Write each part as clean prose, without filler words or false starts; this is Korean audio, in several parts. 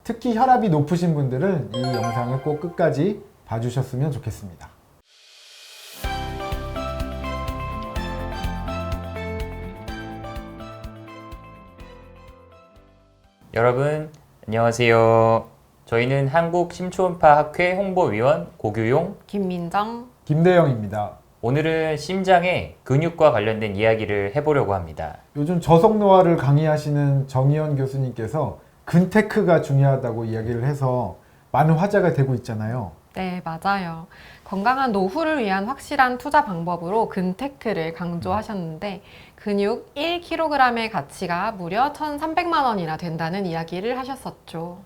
특히 혈압이 높으신 분들은 이 영상을 꼭 끝까지 봐주셨으면 좋겠습니다. 여러분 안녕하세요. 저희는 한국심초음파학회 홍보위원 고규용, 김민정, 김대영입니다. 오늘은 심장의 근육과 관련된 이야기를 해보려고 합니다. 요즘 저속노화를 강의하시는 정의연 교수님께서 근테크가 중요하다고 이야기를 해서 많은 화제가 되고 있잖아요. 네, 맞아요. 건강한 노후를 위한 확실한 투자 방법으로 근테크를 강조하셨는데 근육 1kg의 가치가 무려 1,300만 원이나 된다는 이야기를 하셨었죠.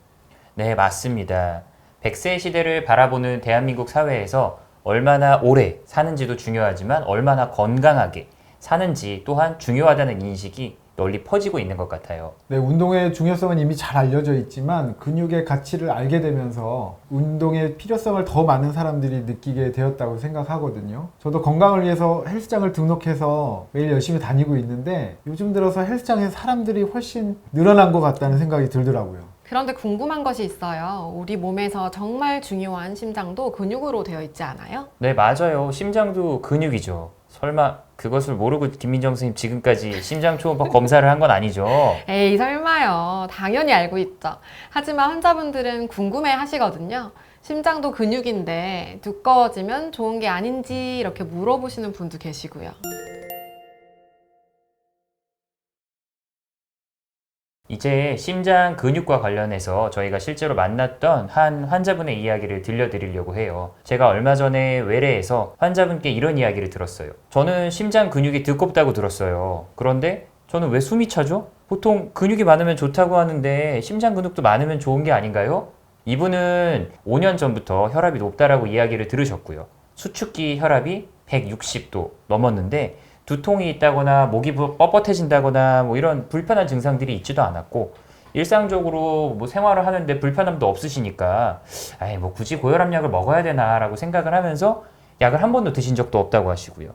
네, 맞습니다. 100세 시대를 바라보는 대한민국 사회에서 얼마나 오래 사는지도 중요하지만 얼마나 건강하게 사는지 또한 중요하다는 인식이 널리 퍼지고 있는 것 같아요. 네, 운동의 중요성은 이미 잘 알려져 있지만 근육의 가치를 알게 되면서 운동의 필요성을 더 많은 사람들이 느끼게 되었다고 생각하거든요. 저도 건강을 위해서 헬스장을 등록해서 매일 열심히 다니고 있는데 요즘 들어서 헬스장에 사람들이 훨씬 늘어난 것 같다는 생각이 들더라고요. 그런데 궁금한 것이 있어요. 우리 몸에서 정말 중요한 심장도 근육으로 되어 있지 않아요? 네, 맞아요. 심장도 근육이죠. 설마 그것을 모르고 김민정 선생님 지금까지 심장 초음파 검사를 한 건 아니죠? 에이, 설마요. 당연히 알고 있죠. 하지만 환자분들은 궁금해 하시거든요. 심장도 근육인데 두꺼워지면 좋은 게 아닌지 이렇게 물어보시는 분도 계시고요. 이제 심장 근육과 관련해서 저희가 실제로 만났던 한 환자분의 이야기를 들려드리려고 해요. 제가 얼마 전에 외래에서 환자분께 이런 이야기를 들었어요. 저는 심장 근육이 두껍다고 들었어요. 그런데 저는 왜 숨이 차죠? 보통 근육이 많으면 좋다고 하는데 심장 근육도 많으면 좋은 게 아닌가요? 이분은 5년 전부터 혈압이 높다라고 이야기를 들으셨고요. 수축기 혈압이 160도 넘었는데 두통이 있다거나 목이 뻣뻣해진다거나 뭐 이런 불편한 증상들이 있지도 않았고 일상적으로 뭐 생활을 하는데 불편함도 없으시니까 아이 뭐 굳이 고혈압약을 먹어야 되나라고 생각을 하면서 약을 한 번도 드신 적도 없다고 하시고요.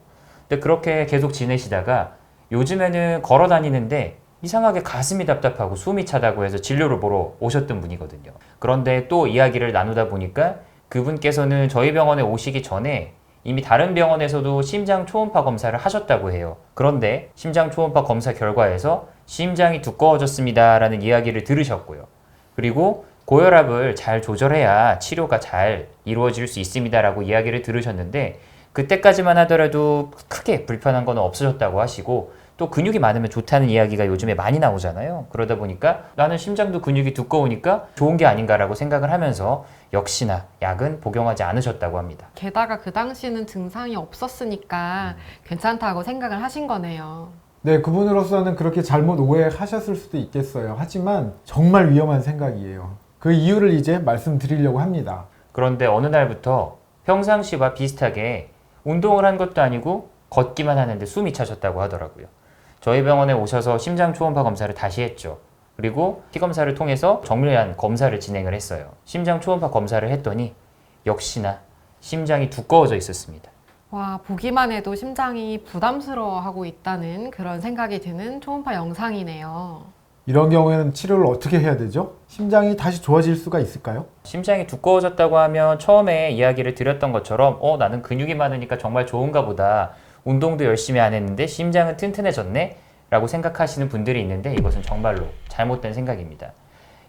근데 그렇게 계속 지내시다가 요즘에는 걸어 다니는데 이상하게 가슴이 답답하고 숨이 차다고 해서 진료를 보러 오셨던 분이거든요. 그런데 또 이야기를 나누다 보니까 그분께서는 저희 병원에 오시기 전에 이미 다른 병원에서도 심장 초음파 검사를 하셨다고 해요. 그런데 심장 초음파 검사 결과에서 심장이 두꺼워졌습니다 라는 이야기를 들으셨고요. 그리고 고혈압을 잘 조절해야 치료가 잘 이루어질 수 있습니다 라고 이야기를 들으셨는데 그때까지만 하더라도 크게 불편한 건 없으셨다고 하시고 또 근육이 많으면 좋다는 이야기가 요즘에 많이 나오잖아요. 그러다 보니까 나는 심장도 근육이 두꺼우니까 좋은 게 아닌가라고 생각을 하면서 역시나 약은 복용하지 않으셨다고 합니다. 게다가 그 당시는 증상이 없었으니까 괜찮다고 생각을 하신 거네요. 네, 그분으로서는 그렇게 잘못 오해하셨을 수도 있겠어요. 하지만 정말 위험한 생각이에요. 그 이유를 이제 말씀드리려고 합니다. 그런데 어느 날부터 평상시와 비슷하게 운동을 한 것도 아니고 걷기만 하는데 숨이 차셨다고 하더라고요. 저희 병원에 오셔서 심장 초음파 검사를 다시 했죠. 그리고 피 검사를 통해서 정밀한 검사를 진행을 했어요. 심장 초음파 검사를 했더니 역시나 심장이 두꺼워져 있었습니다. 와, 보기만 해도 심장이 부담스러워하고 있다는 그런 생각이 드는 초음파 영상이네요. 이런 경우에는 치료를 어떻게 해야 되죠? 심장이 다시 좋아질 수가 있을까요? 심장이 두꺼워졌다고 하면 처음에 이야기를 드렸던 것처럼 나는 근육이 많으니까 정말 좋은가 보다. 운동도 열심히 안 했는데 심장은 튼튼해졌네? 라고 생각하시는 분들이 있는데 이것은 정말로 잘못된 생각입니다.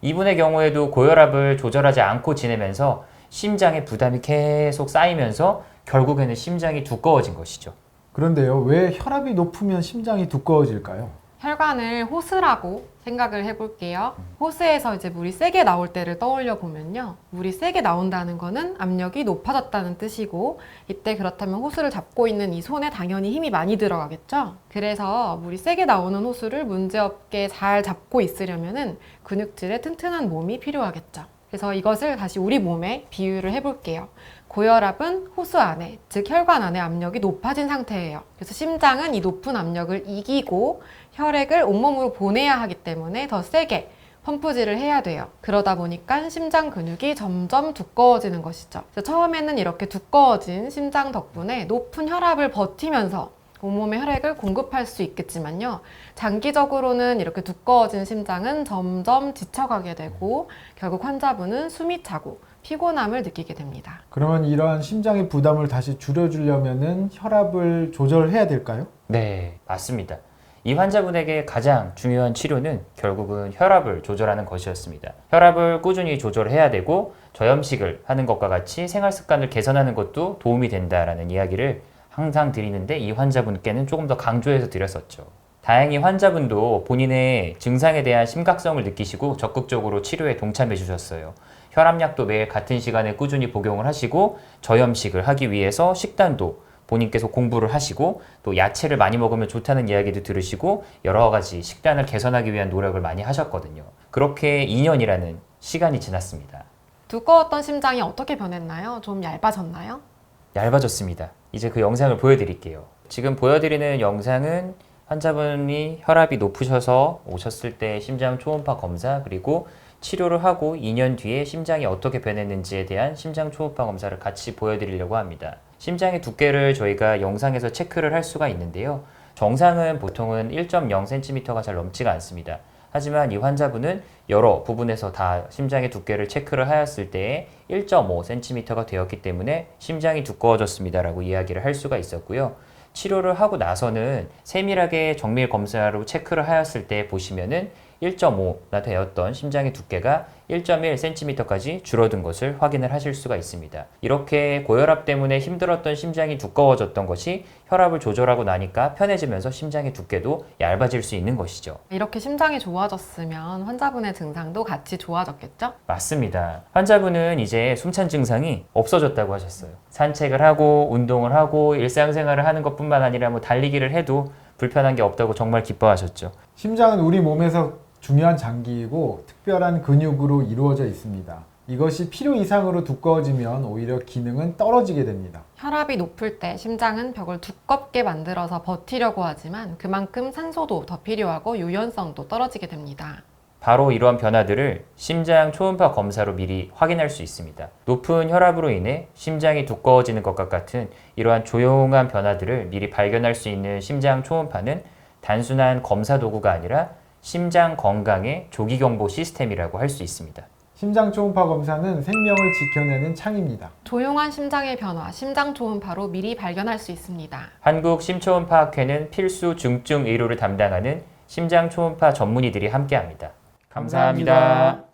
이분의 경우에도 고혈압을 조절하지 않고 지내면서 심장에 부담이 계속 쌓이면서 결국에는 심장이 두꺼워진 것이죠. 그런데요, 왜 혈압이 높으면 심장이 두꺼워질까요? 혈관을 호스라고 생각을 해볼게요. 호스에서 이제 물이 세게 나올 때를 떠올려 보면요. 물이 세게 나온다는 거는 압력이 높아졌다는 뜻이고 이때 그렇다면 호스를 잡고 있는 이 손에 당연히 힘이 많이 들어가겠죠. 그래서 물이 세게 나오는 호스를 문제없게 잘 잡고 있으려면은 근육질의 튼튼한 몸이 필요하겠죠. 그래서 이것을 다시 우리 몸에 비유를 해볼게요. 고혈압은 호수 안에, 즉 혈관 안에 압력이 높아진 상태예요. 그래서 심장은 이 높은 압력을 이기고 혈액을 온몸으로 보내야 하기 때문에 더 세게 펌프질을 해야 돼요. 그러다 보니까 심장 근육이 점점 두꺼워지는 것이죠. 그래서 처음에는 이렇게 두꺼워진 심장 덕분에 높은 혈압을 버티면서 온몸에 혈액을 공급할 수 있겠지만요. 장기적으로는 이렇게 두꺼워진 심장은 점점 지쳐가게 되고 결국 환자분은 숨이 차고 피곤함을 느끼게 됩니다. 그러면 이러한 심장의 부담을 다시 줄여주려면은 혈압을 조절해야 될까요? 네, 맞습니다. 이 환자분에게 가장 중요한 치료는 결국은 혈압을 조절하는 것이었습니다. 혈압을 꾸준히 조절해야 되고 저염식을 하는 것과 같이 생활 습관을 개선하는 것도 도움이 된다라는 이야기를 항상 드리는데 이 환자분께는 조금 더 강조해서 드렸었죠. 다행히 환자분도 본인의 증상에 대한 심각성을 느끼시고 적극적으로 치료에 동참해 주셨어요. 혈압약도 매일 같은 시간에 꾸준히 복용을 하시고 저염식을 하기 위해서 식단도 본인께서 공부를 하시고 또 야채를 많이 먹으면 좋다는 이야기도 들으시고 여러 가지 식단을 개선하기 위한 노력을 많이 하셨거든요. 그렇게 2년이라는 시간이 지났습니다. 두꺼웠던 심장이 어떻게 변했나요? 좀 얇아졌나요? 얇아졌습니다. 이제 그 영상을 보여드릴게요. 지금 보여드리는 영상은 환자분이 혈압이 높으셔서 오셨을 때 심장 초음파 검사 그리고 치료를 하고 2년 뒤에 심장이 어떻게 변했는지에 대한 심장 초음파 검사를 같이 보여드리려고 합니다. 심장의 두께를 저희가 영상에서 체크를 할 수가 있는데요. 정상은 보통은 1.0cm가 잘 넘지가 않습니다. 하지만 이 환자분은 여러 부분에서 다 심장의 두께를 체크를 하였을 때 1.5cm가 되었기 때문에 심장이 두꺼워졌습니다라고 이야기를 할 수가 있었고요. 치료를 하고 나서는 세밀하게 정밀 검사로 체크를 하였을 때 보시면은 1.5나 되었던 심장의 두께가 1.1cm까지 줄어든 것을 확인을 하실 수가 있습니다. 이렇게 고혈압 때문에 힘들었던 심장이 두꺼워졌던 것이 혈압을 조절하고 나니까 편해지면서 심장의 두께도 얇아질 수 있는 것이죠. 이렇게 심장이 좋아졌으면 환자분의 증상도 같이 좋아졌겠죠? 맞습니다. 환자분은 이제 숨찬 증상이 없어졌다고 하셨어요. 산책을 하고 운동을 하고 일상생활을 하는 것뿐만 아니라 뭐 달리기를 해도 불편한 게 없다고 정말 기뻐하셨죠. 심장은 우리 몸에서 중요한 장기이고 특별한 근육으로 이루어져 있습니다. 이것이 필요 이상으로 두꺼워지면 오히려 기능은 떨어지게 됩니다. 혈압이 높을 때 심장은 벽을 두껍게 만들어서 버티려고 하지만 그만큼 산소도 더 필요하고 유연성도 떨어지게 됩니다. 바로 이러한 변화들을 심장 초음파 검사로 미리 확인할 수 있습니다. 높은 혈압으로 인해 심장이 두꺼워지는 것과 같은 이러한 조용한 변화들을 미리 발견할 수 있는 심장 초음파는 단순한 검사 도구가 아니라 심장 건강의 조기 경보 시스템이라고 할 수 있습니다. 심장 초음파 검사는 생명을 지켜내는 창입니다. 조용한 심장의 변화, 심장 초음파로 미리 발견할 수 있습니다. 한국 심초음파학회는 필수 중증 의료를 담당하는 심장 초음파 전문의들이 함께합니다. 감사합니다.